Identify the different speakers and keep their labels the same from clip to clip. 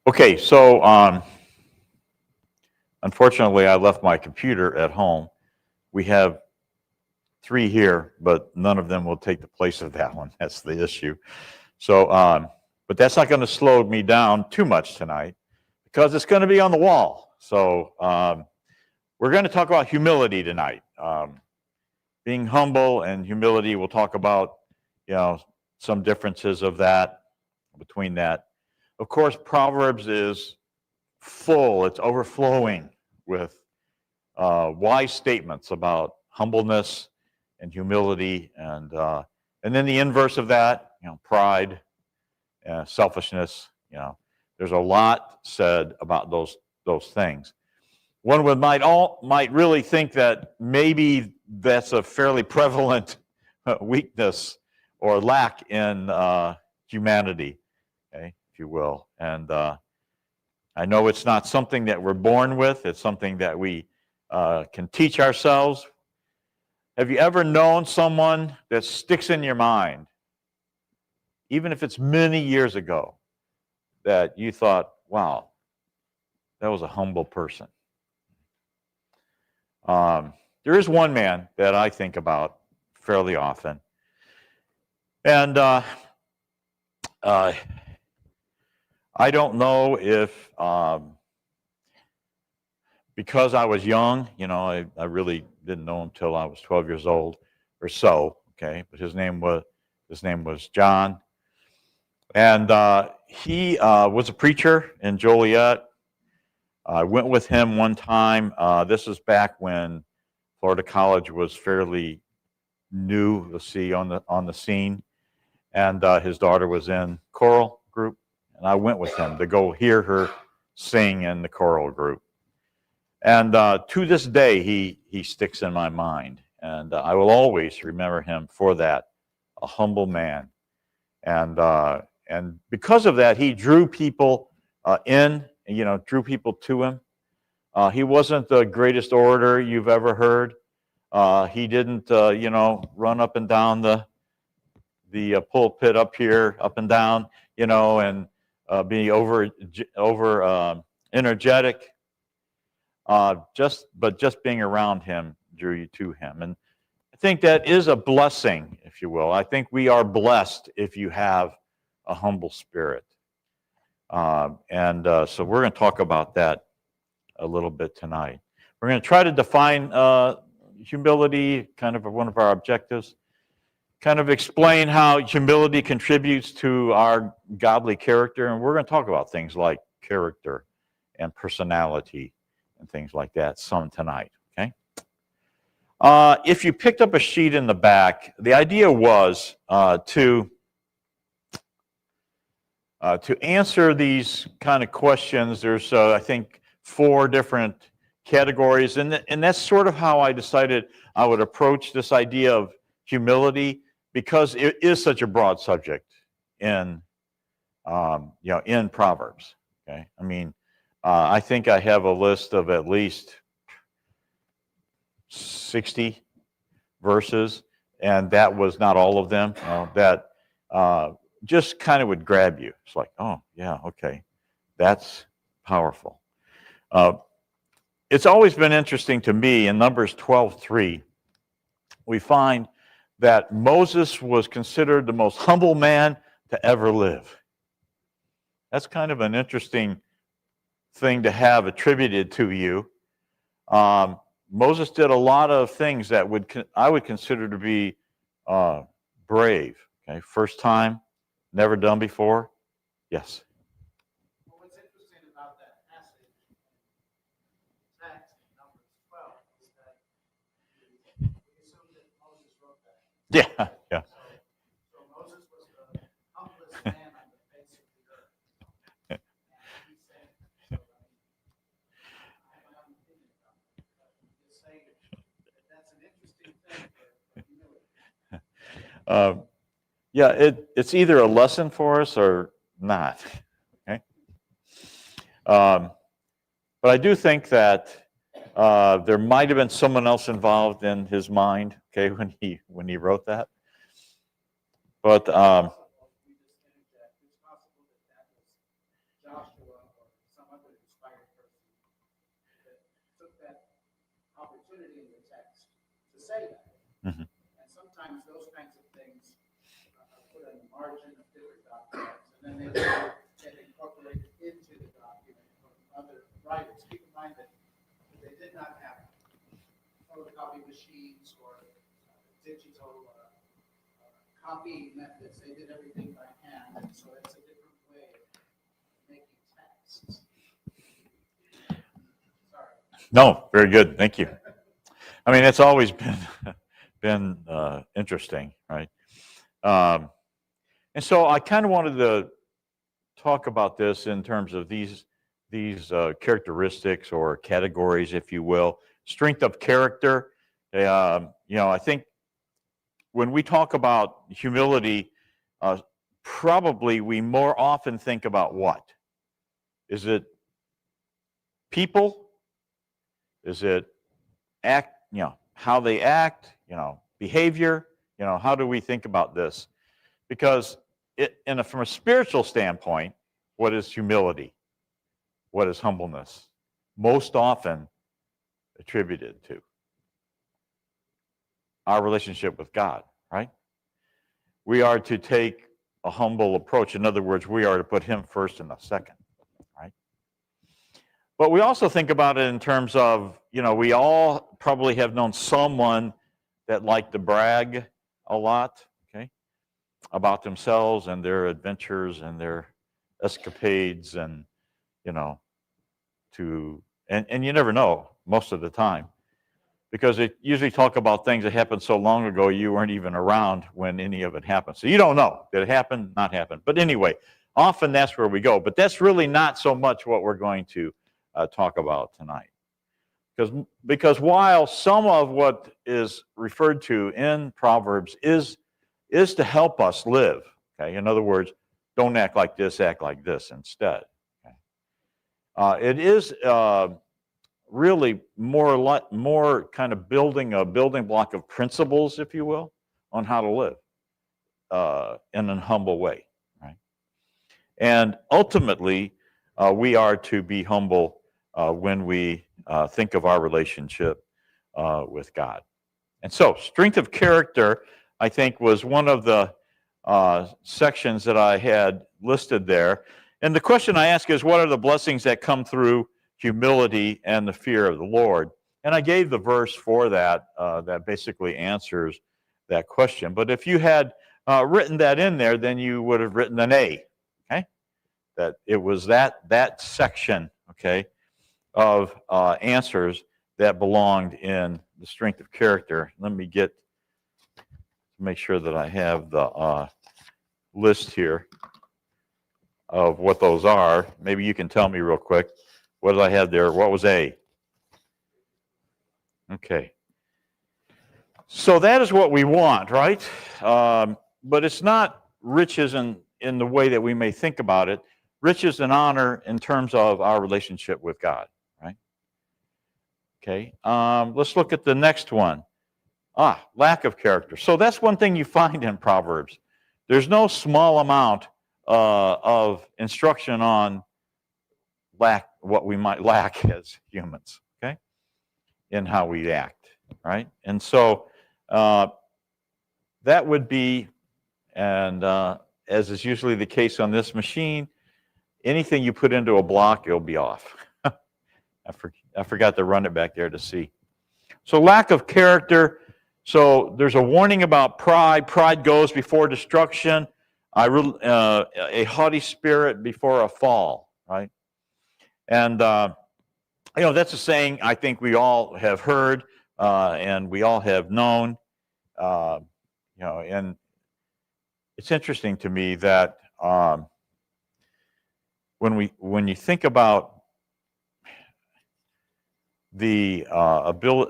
Speaker 1: Okay, so unfortunately, I left my computer at home. We have three here, but none of them will take the place of that one. That's the issue. So, but that's not going to slow me down too much tonight because it's going to be on the wall. So, we're going to talk about humility tonight. Being humble and humility. We'll talk about, some differences of that between that. Of course, Proverbs is full. It's overflowing with wise statements about humbleness and humility, and then the inverse of that, pride, selfishness. There's a lot said about those things. One might really think that maybe that's a fairly prevalent weakness or lack in humanity, okay, if you will. And I know it's not something that we're born with. It's something that we can teach ourselves. Have you ever known someone that sticks in your mind, even if it's many years ago, that you thought, wow, that was a humble person? There is one man that I think about fairly often. And I don't know if, because I was young, I really didn't know him till I was 12 years old or so, okay? But his name was John. And he was a preacher in Joliet. I went with him one time. This was back when Florida College was fairly new, you'll see, on the scene. And his daughter was in choral group, and I went with him to go hear her sing in the choral group. And to this day, he sticks in my mind, and I will always remember him for that, a humble man. And because of that, he drew people drew people to him. He wasn't the greatest orator you've ever heard. He didn't, run up and down the pulpit up here, up and down, and be over energetic. But just being around him drew you to him, and I think that is a blessing, if you will. I think we are blessed if you have a humble spirit, so we're going to talk about that a little bit tonight. We're going to try to define humility, kind of one of our objectives. Kind of explain how humility contributes to our godly character, and we're going to talk about things like character and personality and things like that some tonight, okay? If you picked up a sheet in the back, the idea was to answer these kind of questions. There's, I think, 4 different categories, and that's sort of how I decided I would approach this idea of humility, because it is such a broad subject in Proverbs. Okay, I mean, I think I have a list of at least 60 verses, and that was not all of them. That just kind of would grab you. It's like, oh yeah, okay, that's powerful. It's always been interesting to me. In Numbers 12:3, we find that Moses was considered the most humble man to ever live. That's kind of an interesting thing to have attributed to you. Moses did a lot of things that I would consider to be brave. Okay, first time, never done before. Yes.
Speaker 2: Well, what's interesting about that passage in text in Numbers 12 is that we assume that Moses wrote that.
Speaker 1: Yeah, yeah.
Speaker 2: So Moses was the humblest man on the face of the earth. And he's saying, I have my own opinion about it, but he's saying that that's an interesting thing for humility.
Speaker 1: Yeah, it's either a lesson for us or not. Okay, but I do think that there might have been someone else involved in his mind. Okay, when he wrote that, but
Speaker 2: We just interject. It's possible that that was Joshua or took that opportunity in the text to say that.
Speaker 1: Mhm.
Speaker 2: And sometimes those kinds of things are put on the margin of different documents, and then they get incorporated into the document from other writers. Keep in mind that they did not have photocopy machines or digital copy methods. They did everything by hand, and so it's a different way of making texts. Sorry.
Speaker 1: No, very good. Thank you. I mean, it's always been interesting, right? And so I kind of wanted to talk about this in terms of these characteristics or categories, if you will. Strength of character. I think when we talk about humility, probably we more often think about what? Is it people? Is it how they act, behavior? How do we think about this? Because from a spiritual standpoint, what is humility? What is humbleness? Most often attributed to our relationship with God, right? We are to take a humble approach. In other words, we are to put him first and the second, right? But we also think about it in terms of, we all probably have known someone that liked to brag a lot, okay, about themselves and their adventures and their escapades and, and you never know most of the time, because they usually talk about things that happened so long ago you weren't even around when any of it happened. So you don't know. Did it happen? Not happen. But anyway, often that's where we go. But that's really not so much what we're going to talk about tonight. Because while some of what is referred to in Proverbs is to help us live, okay? In other words, don't act like this, act like this instead. Okay? It is really more kind of building a building block of principles, if you will, on how to live in a humble way, right? And ultimately, we are to be humble when we think of our relationship with God. And so, strength of character, I think, was one of the sections that I had listed there. And the question I ask is, what are the blessings that come through humility and the fear of the Lord? And I gave the verse for that that basically answers that question. But if you had written that in there, then you would have written an A, okay? That it was that section, okay, of answers that belonged in the strength of character. Let me make sure that I have the list here of what those are. Maybe you can tell me real quick. What did I have there? What was A? Okay. So that is what we want, right? But it's not riches in the way that we may think about it. Riches and honor in terms of our relationship with God, right? Okay. Let's look at the next one. Lack of character. So that's one thing you find in Proverbs. There's no small amount of instruction on what we might lack as humans, okay, in how we act, right? And so that would be, and as is usually the case on this machine, anything you put into a block, it'll be off. I forgot to run it back there to see. So lack of character. So there's a warning about pride. Pride goes before destruction. A haughty spirit before a fall, right? And, that's a saying I think we all have heard and we all have known. And it's interesting to me that when you think about the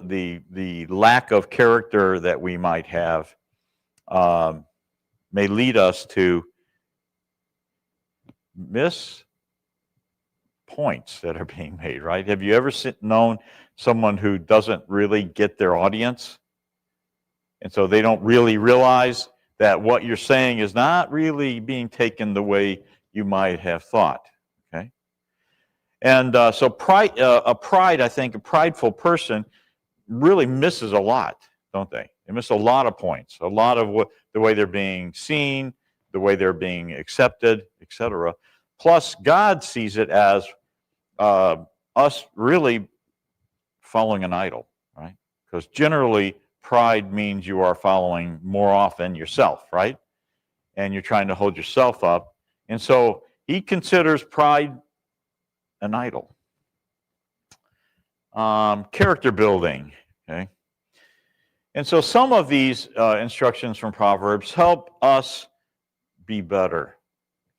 Speaker 1: the lack of character that we might have, may lead us to miss points that are being made, right? Have you ever known someone who doesn't really get their audience? And so they don't really realize that what you're saying is not really being taken the way you might have thought, okay? And so pride, a prideful person really misses a lot, don't they? They miss a lot of points, a lot of the way they're being seen, the way they're being accepted, etc. Plus, God sees it as us really following an idol, right? Because generally, pride means you are following more often yourself, right? And you're trying to hold yourself up. And so he considers pride an idol. Character building, okay? And so some of these instructions from Proverbs help us be better,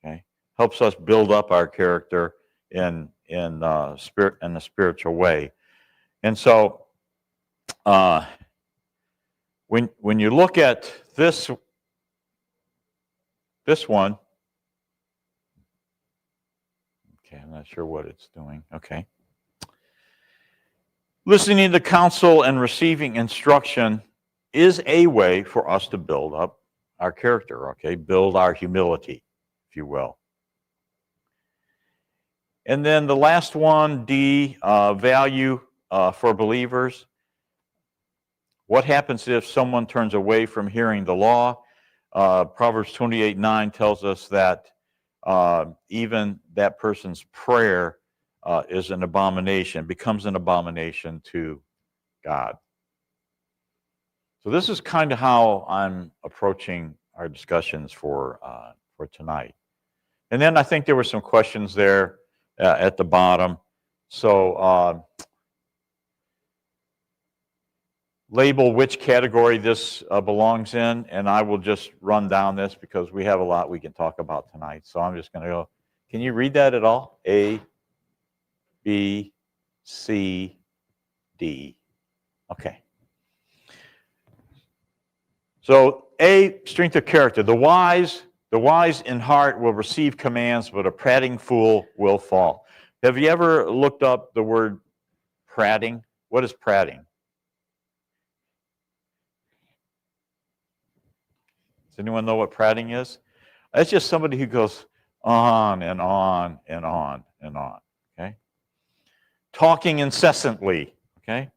Speaker 1: okay? Helps us build up our character in a spiritual way. And so when you look at this one, okay, I'm not sure what it's doing. Okay. Listening to counsel and receiving instruction is a way for us to build up our character, okay? Build our humility, if you will. And then the last one, D, value for believers. What happens if someone turns away from hearing the law? Proverbs 28:9 tells us that even that person's prayer is an abomination, becomes an abomination to God. So this is kind of how I'm approaching our discussions for tonight. And then I think there were some questions there at the bottom. So label which category this belongs in, and I will just run down this because we have a lot we can talk about tonight. So I'm just going to go. Can you read that at all? A, B, C, D. Okay. So A, strength of character. The wise in heart will receive commands, but a prating fool will fall. Have you ever looked up the word prating? What is prating? Does anyone know what prating is? That's just somebody who goes on and on and on and on. Okay? Talking incessantly. Okay?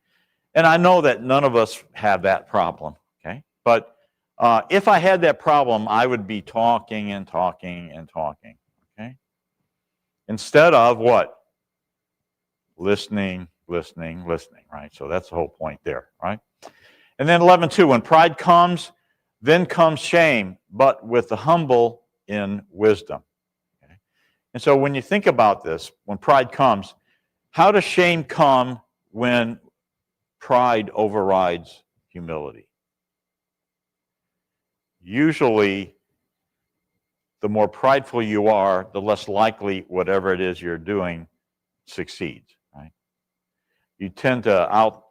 Speaker 1: And I know that none of us have that problem. Okay? But if I had that problem, I would be talking and talking and talking. Okay? Instead of what? Listening, listening, listening, right? So that's the whole point there, right? And then 11:2, when pride comes, then comes shame, but with the humble in wisdom. Okay? And so when you think about this, when pride comes, how does shame come when pride overrides humility? Usually, the more prideful you are, the less likely whatever it is you're doing succeeds. Right? You tend to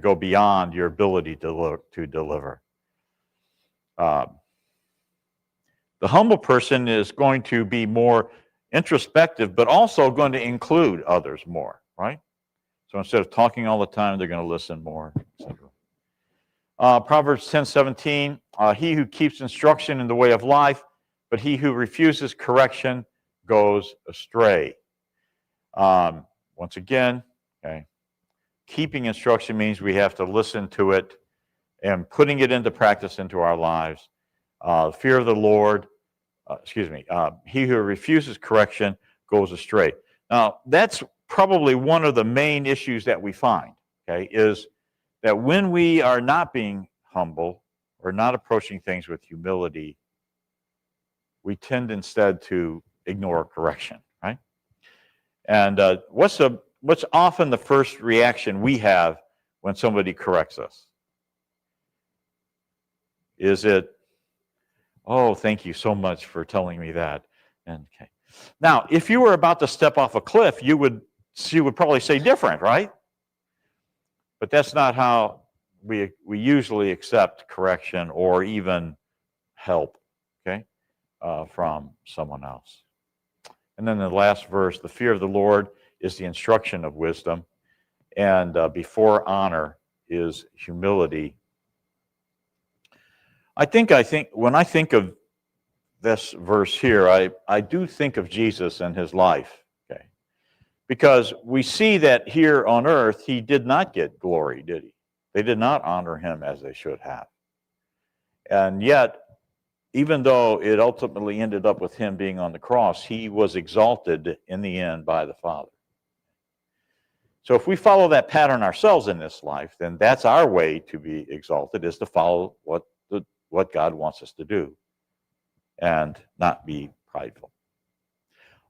Speaker 1: go beyond your ability to deliver. The humble person is going to be more introspective, but also going to include others more. Right? So instead of talking all the time, they're going to listen more, etc. Proverbs 10:17, he who keeps instruction in the way of life, but he who refuses correction goes astray. Once again, okay, keeping instruction means we have to listen to it and putting it into practice into our lives. Fear of the Lord, he who refuses correction goes astray. Now, that's probably one of the main issues that we find, okay, is that when we are not being humble or not approaching things with humility, we tend instead to ignore correction, right? And what's often the first reaction we have when somebody corrects us? Is it, oh, thank you so much for telling me that? And okay. Now, if you were about to step off a cliff, you would probably say different, right? But that's not how we usually accept correction or even help, okay, from someone else. And then the last verse, the fear of the Lord is the instruction of wisdom, and before honor is humility. I think when I think of this verse here, I do think of Jesus and his life, okay? Because we see that here on earth, he did not get glory, did he? They did not honor him as they should have. And yet, even though it ultimately ended up with him being on the cross, he was exalted in the end by the Father. So if we follow that pattern ourselves in this life, then that's our way to be exalted, is to follow what God wants us to do and not be prideful.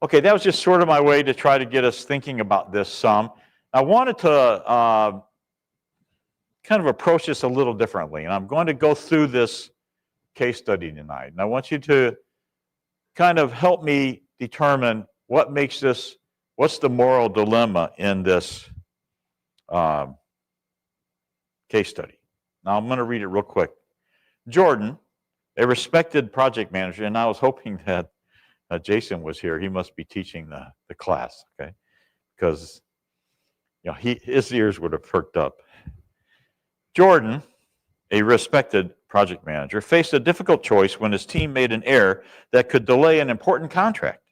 Speaker 1: Okay, that was just sort of my way to try to get us thinking about this some. I wanted to kind of approach this a little differently, and I'm going to go through this case study tonight. And I want you to kind of help me determine what makes this, what's the moral dilemma in this case study. Now I'm going to read it real quick. Jordan, a respected project manager, and I was hoping that Jason was here. He must be teaching the class, okay? Because his ears would have perked up. Jordan, a respected project manager, faced a difficult choice when his team made an error that could delay an important contract.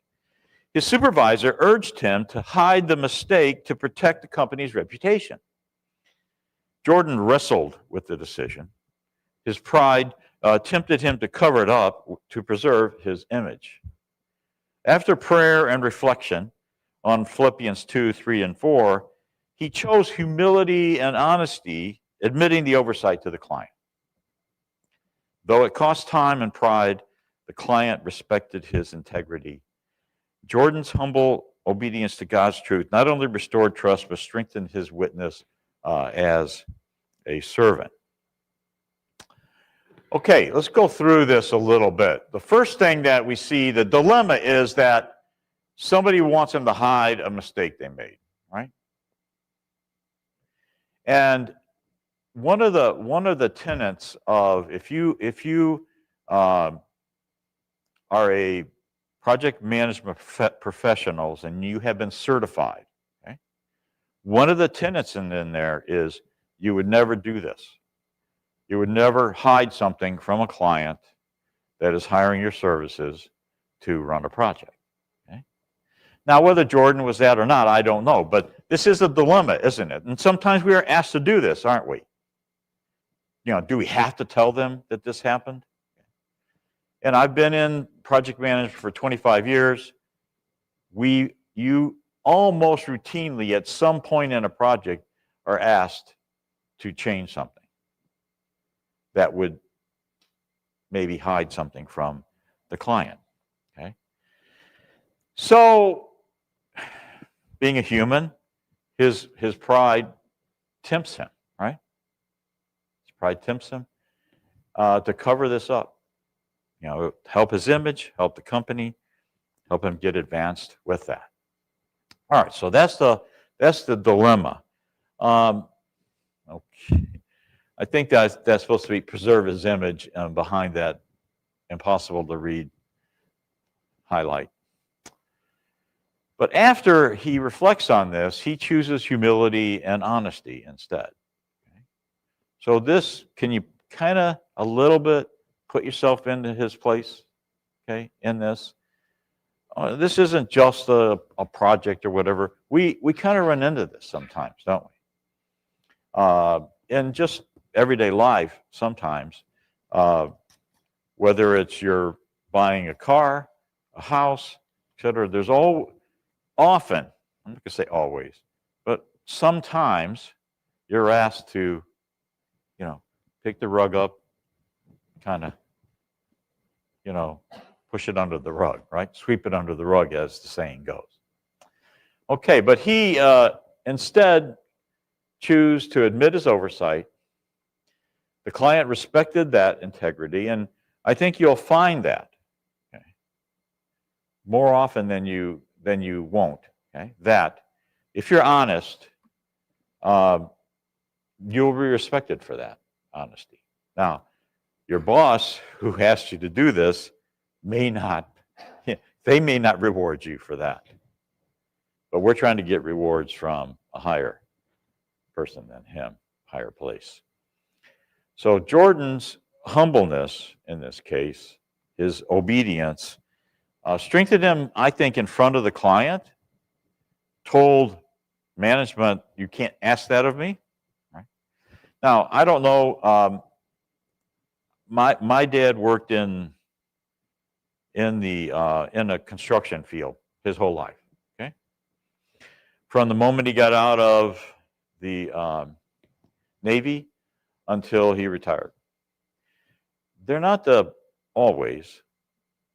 Speaker 1: His supervisor urged him to hide the mistake to protect the company's reputation. Jordan wrestled with the decision. His pride tempted him to cover it up to preserve his image. After prayer and reflection on Philippians 2, 3, and 4, he chose humility and honesty, admitting the oversight to the client. Though it cost time and pride, the client respected his integrity. Jordan's humble obedience to God's truth not only restored trust, but strengthened his witness as a servant. Okay, let's go through this a little bit. The first thing that we see, the dilemma is that somebody wants him to hide a mistake they made, right? And one of the tenets of if you are a project management professionals and you have been certified, okay, one of the tenets in there is you would never do this. You would never hide something from a client that is hiring your services to run a project. Okay? Now, whether Jordan was that or not, I don't know. But this is a dilemma, isn't it? And sometimes we are asked to do this, aren't we? Do we have to tell them that this happened? And I've been in project management for 25 years. You almost routinely at some point in a project are asked to change something that would maybe hide something from the client, okay? So, being a human, his pride tempts him, right? His pride tempts him to cover this up. Help his image, help the company, help him get advanced with that. All right, so that's the dilemma. Okay. I think that's supposed to be preserve his image behind that impossible to read highlight. But after he reflects on this, he chooses humility and honesty instead. Okay? So this, can you kind of a little bit put yourself into his place, okay, in this? This isn't just a project or whatever. We kind of run into this sometimes, don't we? In just everyday life, sometimes, whether it's you're buying a car, a house, etc., there's often, I'm not going to say always, but sometimes you're asked to, pick the rug up, kind of, push it under the rug, right? Sweep it under the rug, as the saying goes. Okay, but he instead chose to admit his oversight. The client respected that integrity, and I think you'll find that more often than you won't. Okay, that if you're honest, you'll be respected for that honesty. Now, your boss who asked you to do this may not reward you for that. But we're trying to get rewards from a higher person than him, higher place. So Jordan's humbleness in this case, his obedience, strengthened him, I think, in front of the client, told management, you can't ask that of me. Right? Now, I don't know. My dad worked in a construction field his whole life. Okay, from the moment he got out of the Navy until he retired. They're not always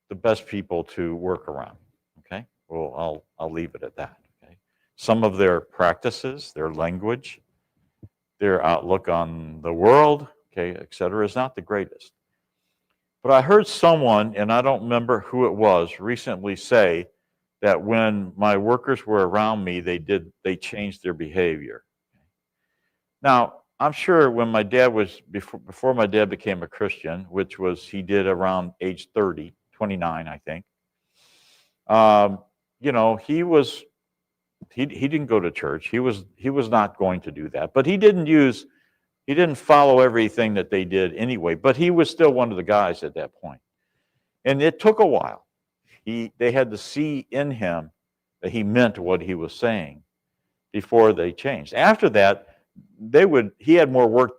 Speaker 1: the best people to work around. Okay, well, I'll leave it at that. Okay, some of their practices, their language, their outlook on the world, okay, et cetera, is not the greatest. But I heard someone, and I don't remember who it was, recently say that when my workers were around me, they changed their behavior. Now, I'm sure when my dad was, before my dad became a Christian, which was, he did around age 30, 29, I think, you know, he didn't go to church. He was not going to do that. But he didn't follow everything that they did anyway. But he was still one of the guys at that point. And it took a while. They had to see in him that he meant what he was saying before they changed. After that, he had more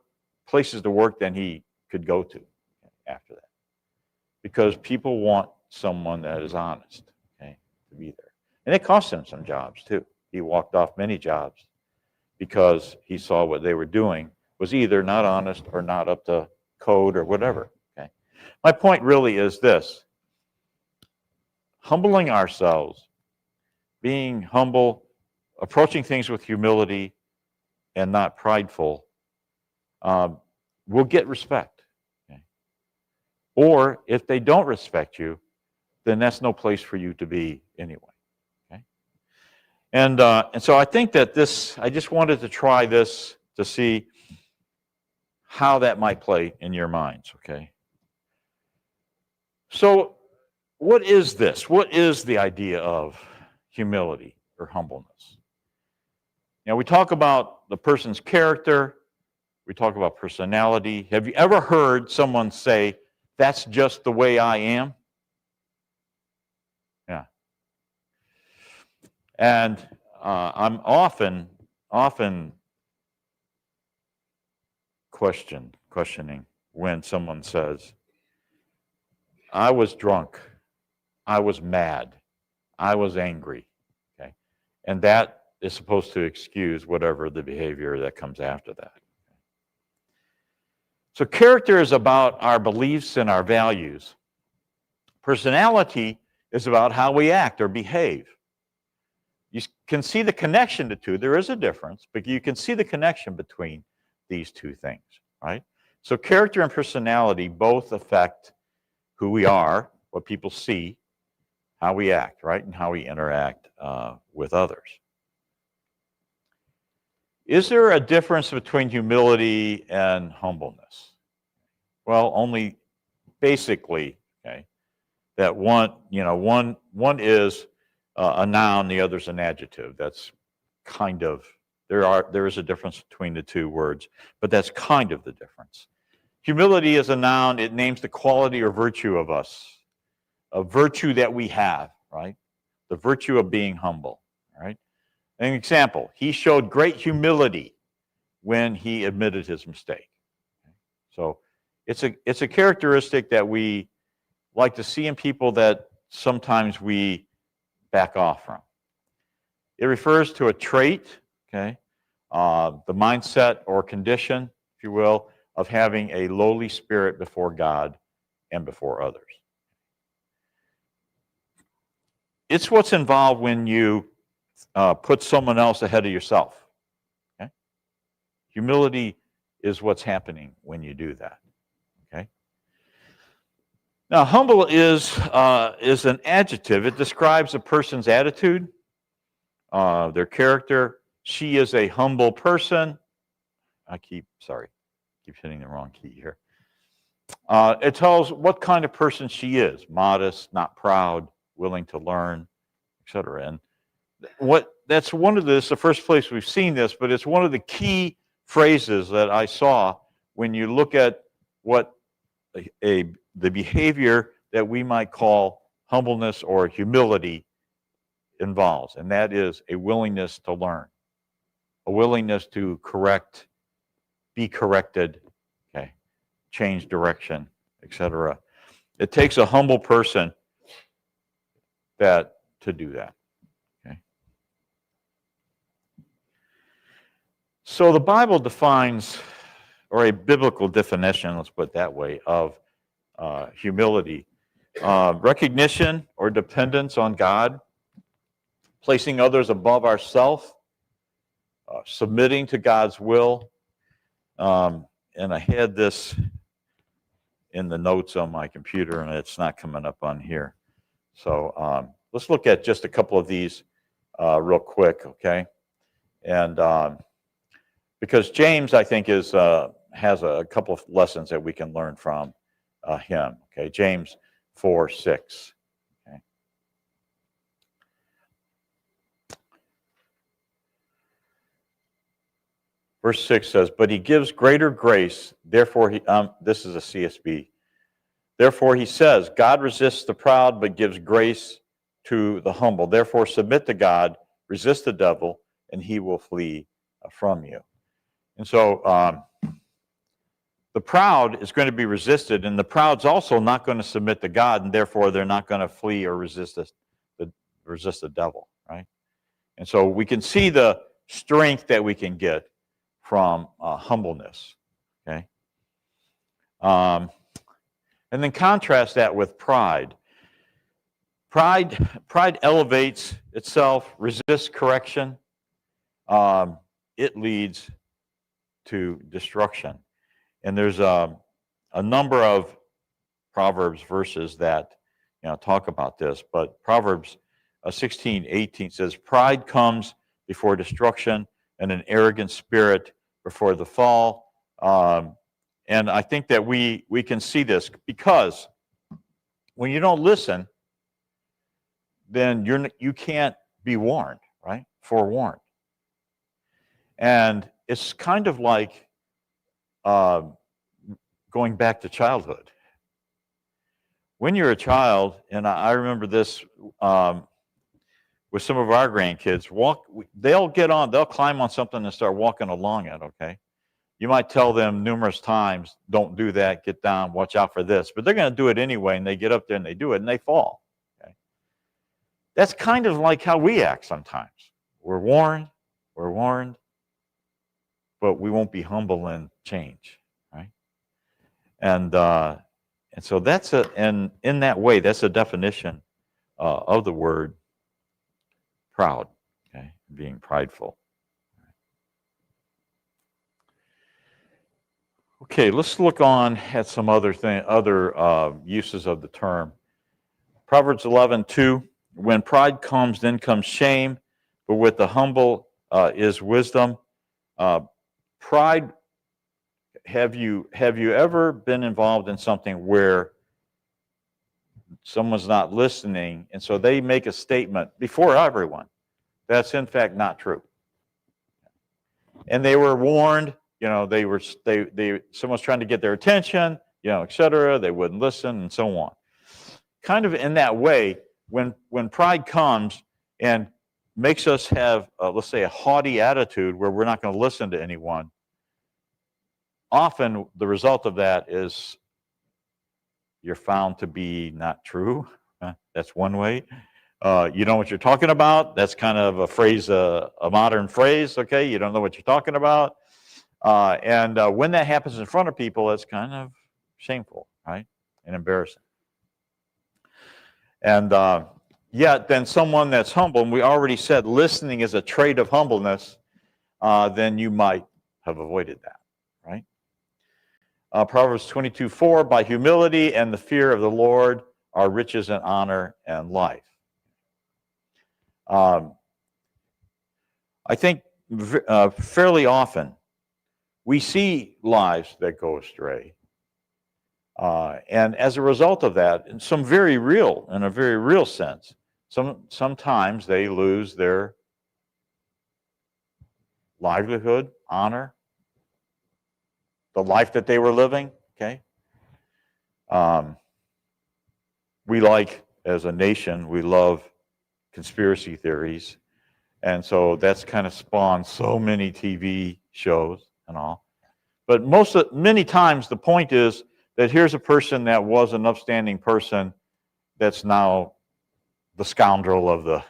Speaker 1: places to work than he could go to after that. Because people want someone that is honest, okay, to be there. And it cost him some jobs too. He walked off many jobs because he saw what they were doing was either not honest or not up to code or whatever. Okay. My point really is this: humbling ourselves, being humble, approaching things with humility and not prideful, will get respect. Okay. Or if they don't respect you, then that's no place for you to be anyway. Okay. And so I think that I just wanted to try this to see how that might play in your minds, okay? So what is this? What is the idea of humility or humbleness? Now, we talk about the person's character. We talk about personality. Have you ever heard someone say, that's just the way I am? Yeah. And I'm often questioning when someone says, I was drunk, I was mad, I was angry. Okay, and that is supposed to excuse whatever the behavior that comes after that. So character is about our beliefs and our values. Personality is about how we act or behave. You can see the connection to two. There is a difference, but you can see the connection between these two things, right? So character and personality both affect who we are, what people see, how we act, right? And how we interact with others. Is there a difference between humility and humbleness? Well, only basically, okay, that one is a noun, the other's an adjective. That's kind of, there is a difference between the two words, but that's kind of the difference. Humility is a noun. It names the quality or virtue of us, a virtue that we have, right? The virtue of being humble, right? An example, he showed great humility when he admitted his mistake. So it's a characteristic that we like to see in people that sometimes we back off from. It refers to a trait, okay, the mindset or condition, if you will, of having a lowly spirit before God and before others. It's what's involved when you put someone else ahead of yourself. Okay? Humility is what's happening when you do that. Okay. Now, humble is an adjective. It describes a person's attitude, their character. She is a humble person. I keep hitting the wrong key here. It tells what kind of person she is: modest, not proud, willing to learn, etc. And that's one of this, the first place we've seen this, but it's one of the key phrases that I saw when you look at what the behavior that we might call humbleness or humility involves, and that is a willingness to learn, a willingness to correct, be corrected, okay, change direction, etc. It takes a humble person to do that. Okay. So the Bible defines, or a biblical definition, let's put it that way, of humility. Recognition or dependence on God, placing others above ourselves, submitting to God's will. And I had this in the notes on my computer, and it's not coming up on here. So let's look at just a couple of these real quick, okay? And because James, I think, has a couple of lessons that we can learn from him, okay? James 4:6. Okay. Verse 6 says, "But he gives greater grace, therefore he," this is a CSB, "therefore he says, God resists the proud, but gives grace to the humble. Therefore submit to God, resist the devil, and he will flee from you." And so the proud is going to be resisted, and the proud's also not going to submit to God, and therefore they're not going to flee or resist the devil, right? And so we can see the strength that we can get from humbleness, okay? And then contrast that with pride. Pride elevates itself, resists correction. It leads to destruction. And there's a number of Proverbs verses that talk about this, but Proverbs 16:18 says, "Pride comes before destruction, and an arrogant spirit before the fall." And I think that we can see this because when you don't listen, then you can't be warned, right? Forewarned. And it's kind of like going back to childhood. When you're a child, and I remember this with some of our grandkids, they'll climb on something and start walking along it, okay? You might tell them numerous times, don't do that, get down, watch out for this, but they're going to do it anyway, and they get up there and they do it, and they fall, okay? That's kind of like how we act sometimes. We're warned, but we won't be humble and change, right? And so and in that way, that's a definition of the word proud, okay, being prideful. Okay, let's look on at some other uses of the term. Proverbs 11:2, "When pride comes, then comes shame, but with the humble is wisdom." Pride. Have you ever been involved in something where someone's not listening, and so they make a statement before everyone that's in fact not true, and they were warned? Someone's trying to get their attention, etc. They wouldn't listen, and so on. Kind of in that way, when pride comes and makes us have, let's say, a haughty attitude where we're not going to listen to anyone, often the result of that is you're found to be not true. That's one way. You know what you're talking about. That's kind of a phrase, a modern phrase, okay? You don't know what you're talking about. And when that happens in front of people, it's kind of shameful, right? And embarrassing. And yet then someone that's humble, and we already said listening is a trait of humbleness, then you might have avoided that, right? Proverbs 22:4, "By humility and the fear of the Lord are riches and honor and life." I think fairly often we see lives that go astray. And as a result of that, in a very real sense, sometimes they lose their livelihood, honor, the life that they were living, okay? We as a nation, we love conspiracy theories. And so that's kind of spawned so many TV shows and all. But many times the point is that here's a person that was an upstanding person that's now the scoundrel of the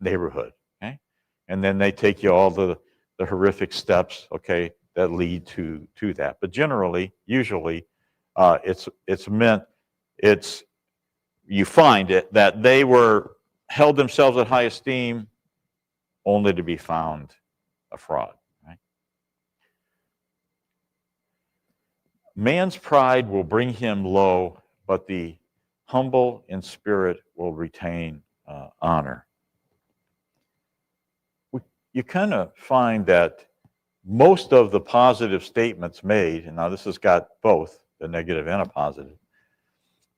Speaker 1: neighborhood. Okay? And then they take you all the horrific steps, okay, that lead to that. But generally, usually, you find it that they held themselves at high esteem only to be found a fraud. Right? Man's pride will bring him low, but the humble in spirit will retain honor. You kind of find that most of the positive statements made, and now this has got both a negative and a positive,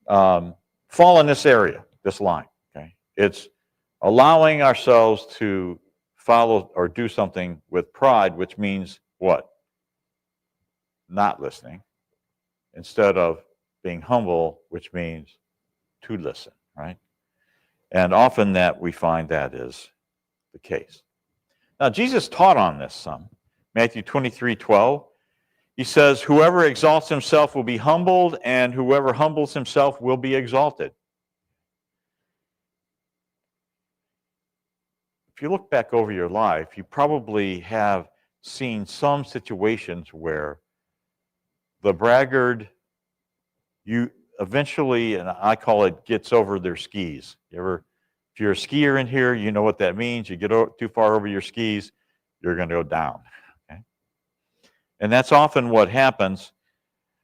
Speaker 1: fall in this area, this line. Okay, it's allowing ourselves to follow or do something with pride, which means what? Not listening, instead of being humble, which means to listen, right? And often that we find that is the case. Now, Jesus taught on this some. Matthew 23:12, he says, whoever exalts himself will be humbled, and whoever humbles himself will be exalted. If you look back over your life, you probably have seen some situations where the braggart, you eventually, and I call it, gets over their skis. If you're a skier in here, you know what that means. You get too far over your skis, you're going to go down. Okay? And that's often what happens.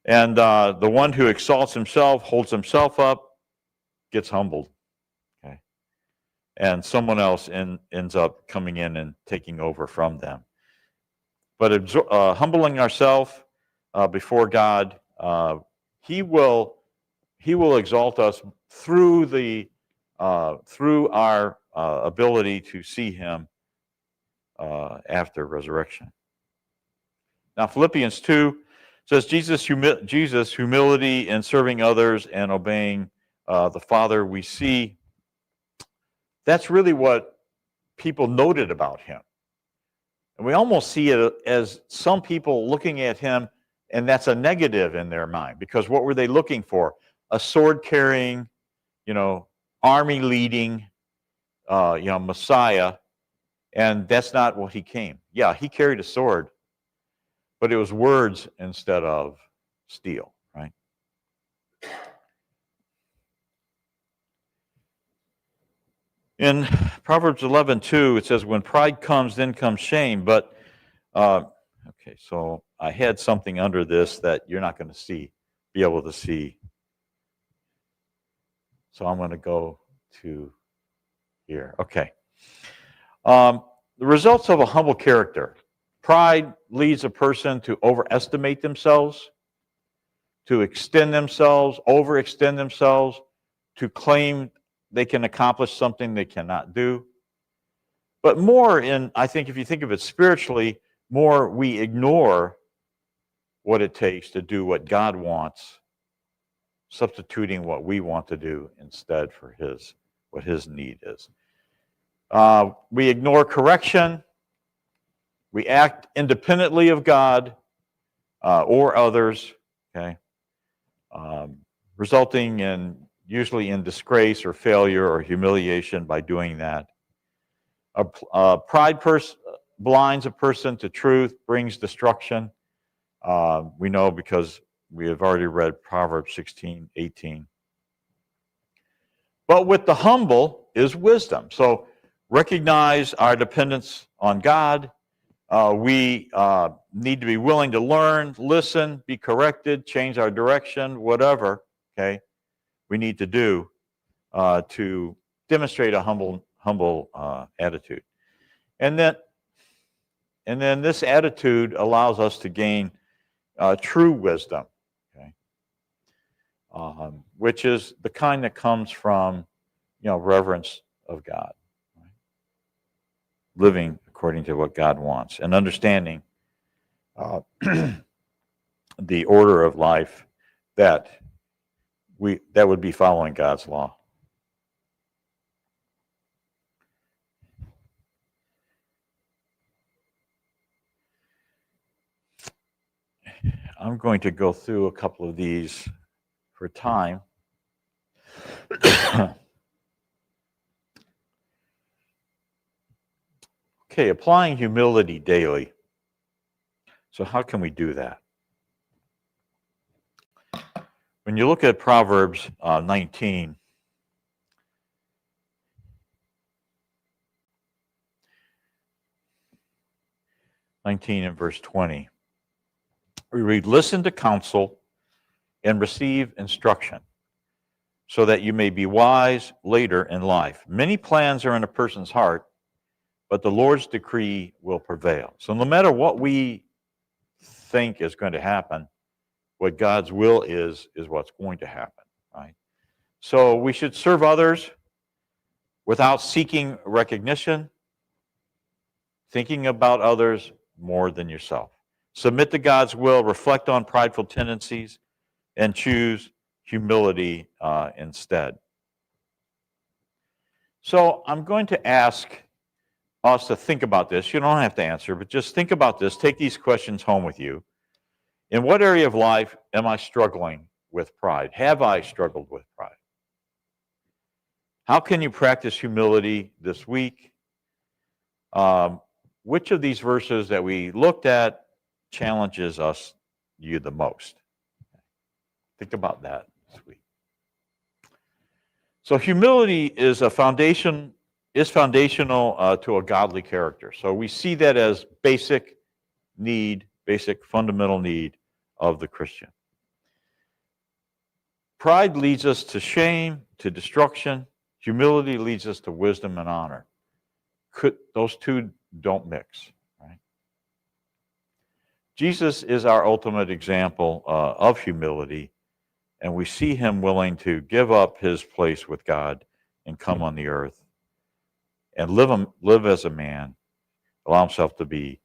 Speaker 1: And the one who exalts himself, holds himself up, gets humbled. Okay? And someone else ends up coming in and taking over from them. But humbling ourselves before God, He will exalt us through our ability to see Him after resurrection. Now, Philippians 2 says Jesus' humility in serving others and obeying the Father. We see that's really what people noted about Him. And we almost see it as some people looking at Him, and that's a negative in their mind, because what were they looking for? A sword-carrying, army leading, Messiah, and that's not what He came. Yeah, He carried a sword, but it was words instead of steel, right? In Proverbs 11:2, it says, when pride comes, then comes shame. But, okay, so I had something under this that you're not going to be able to see. So I'm going to go to here. Okay. The results of a humble character. Pride leads a person to overestimate themselves, to extend themselves, overextend themselves, to claim they can accomplish something they cannot do. But I think if you think of it spiritually, more we ignore what it takes to do what God wants, substituting what we want to do instead for what His need is. We ignore correction. We act independently of God or others, okay, resulting usually in disgrace or failure or humiliation by doing that. Pride blinds a person to truth, brings destruction. We know because we have already read Proverbs 16:18. But with the humble is wisdom. So recognize our dependence on God. We need to be willing to learn, listen, be corrected, change our direction, whatever, okay, we need to do to demonstrate a humble attitude. And then this attitude allows us to gain true wisdom, okay, which is the kind that comes from, reverence of God, right? Living according to what God wants and understanding the order of life that would be following God's law. I'm going to go through a couple of these for time. Okay, applying humility daily. So how can we do that? When you look at Proverbs 19, and verse 20, we read, "Listen to counsel and receive instruction, so that you may be wise later in life. Many plans are in a person's heart, but the Lord's decree will prevail." So no matter what we think is going to happen, what God's will is what's going to happen, right? So we should serve others without seeking recognition, thinking about others more than yourself. Submit to God's will, reflect on prideful tendencies, and choose humility instead. So I'm going to ask us to think about this. You don't have to answer, but just think about this. Take these questions home with you. In what area of life am I struggling with pride? Have I struggled with pride? How can you practice humility this week? Which of these verses that we looked at challenges you the most? Think about that this week. So humility is foundational to a godly character. So we see that as basic fundamental need of the Christian. Pride leads us to shame, to destruction. Humility leads us to wisdom and honor. Those two don't mix, right? Jesus is our ultimate example of humility, and we see him willing to give up his place with God and come on the earth and live as a man, allow himself to be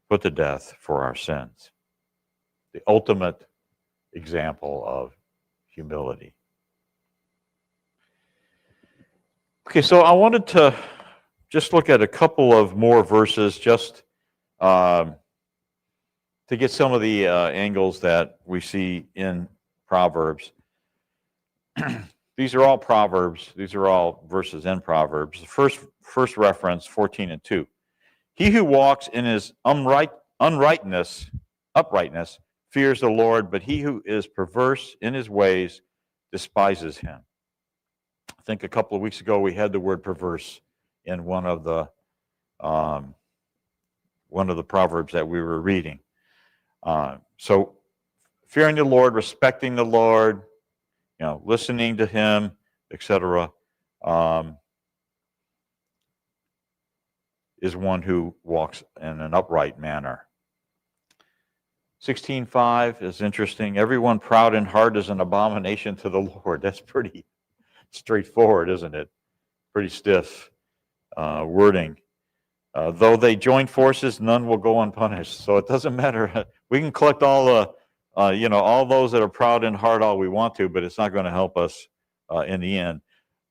Speaker 1: put to death for our sins. The ultimate example of humility. Okay, so I wanted to just look at a couple of more verses just to get some of the angles that we see in Proverbs. These are all Proverbs. These are all verses in Proverbs. The first reference, 14:2. He who walks in his uprightness fears the Lord, but he who is perverse in his ways despises him. I think a couple of weeks ago we had the word perverse in one of the Proverbs that we were reading. So fearing the Lord, respecting the Lord, listening to him, etc., is one who walks in an upright manner. 16:5 is interesting. Everyone proud in heart is an abomination to the Lord. That's pretty straightforward, isn't it? Pretty stiff wording. Though they join forces, none will go unpunished. So it doesn't matter. We can collect all all those that are proud in heart all we want to, but it's not going to help us in the end.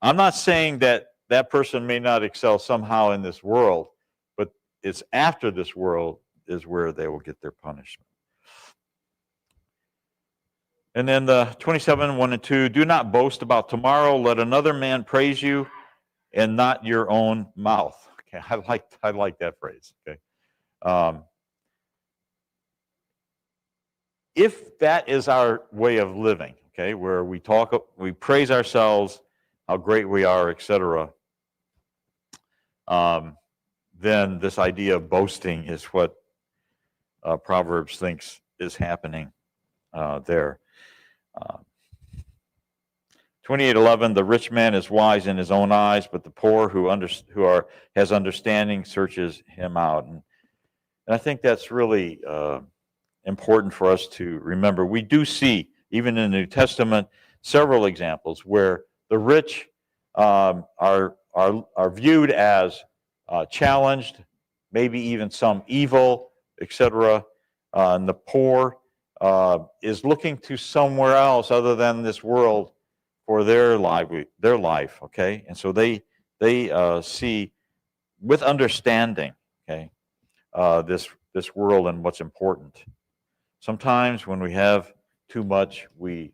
Speaker 1: I'm not saying that person may not excel somehow in this world, but it's after this world is where they will get their punishment. And then the 27:1-2, do not boast about tomorrow. Let another man praise you and not your own mouth. Okay, I like that phrase. Okay. If that is our way of living, okay, where we praise ourselves, how great we are, etc., then this idea of boasting is what Proverbs thinks is happening there. 28:11, the rich man is wise in his own eyes, but the poor has understanding searches him out. And I think that's really important for us to remember. We do see, even in the New Testament, several examples where the rich are viewed as challenged, maybe even some evil, etc. And the poor is looking to somewhere else other than this world for their life, okay? And so they see with understanding, okay, this world and what's important. Sometimes when we have too much, we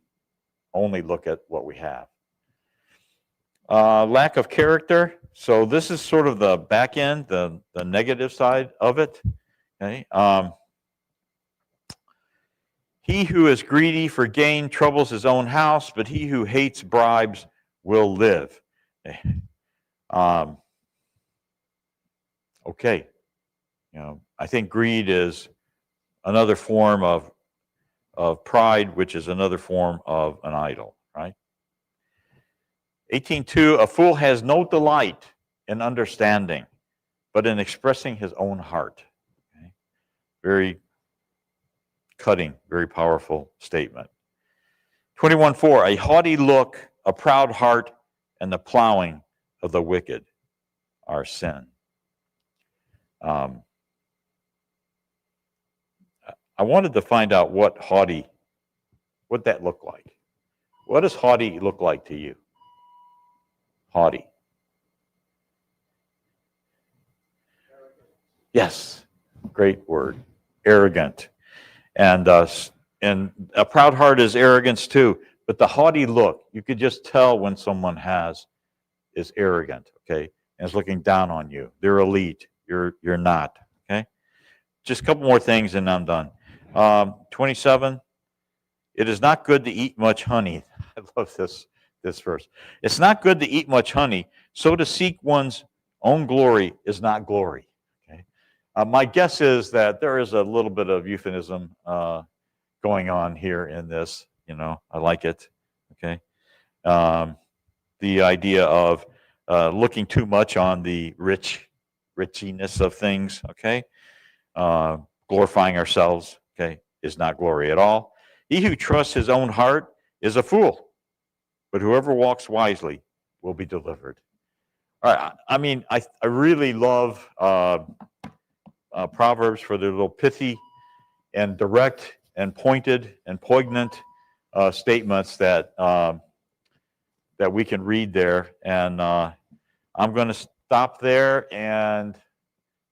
Speaker 1: only look at what we have. Lack of character. So this is sort of the back end, the negative side of it. Okay. He who is greedy for gain troubles his own house, but he who hates bribes will live. Okay. I think greed is another form of pride, which is another form of an idol, right? 18:2, a fool has no delight in understanding, but in expressing his own heart. Okay? Very cutting, very powerful statement. 21:4, a haughty look, a proud heart, and the plowing of the wicked are sin. I wanted to find out what that looked like. What does haughty look like to you? Haughty. Yes, great word. Arrogant. And a proud heart is arrogance too. But the haughty look, you could just tell when someone is arrogant, okay, and is looking down on you. They're elite. You're not, okay? Just a couple more things and I'm done. 27, it is not good to eat much honey. I love this verse. It's not good to eat much honey, so to seek one's own glory is not glory. Okay? My guess is that there is a little bit of euphemism going on here in this. I like it. Okay, the idea of looking too much on the richiness of things. Okay, glorifying ourselves. Okay, is not glory at all. He who trusts his own heart is a fool, but whoever walks wisely will be delivered. All right. I mean, I really love Proverbs for their little pithy and direct and pointed and poignant statements that we can read there. And I'm going to stop there. And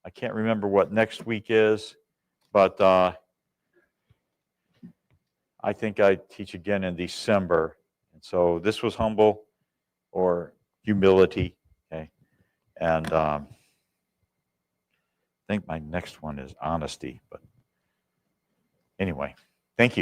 Speaker 1: I can't remember what next week is, but I think I teach again in December. And so this was humble or humility. Okay. And I think my next one is honesty. But anyway, thank you.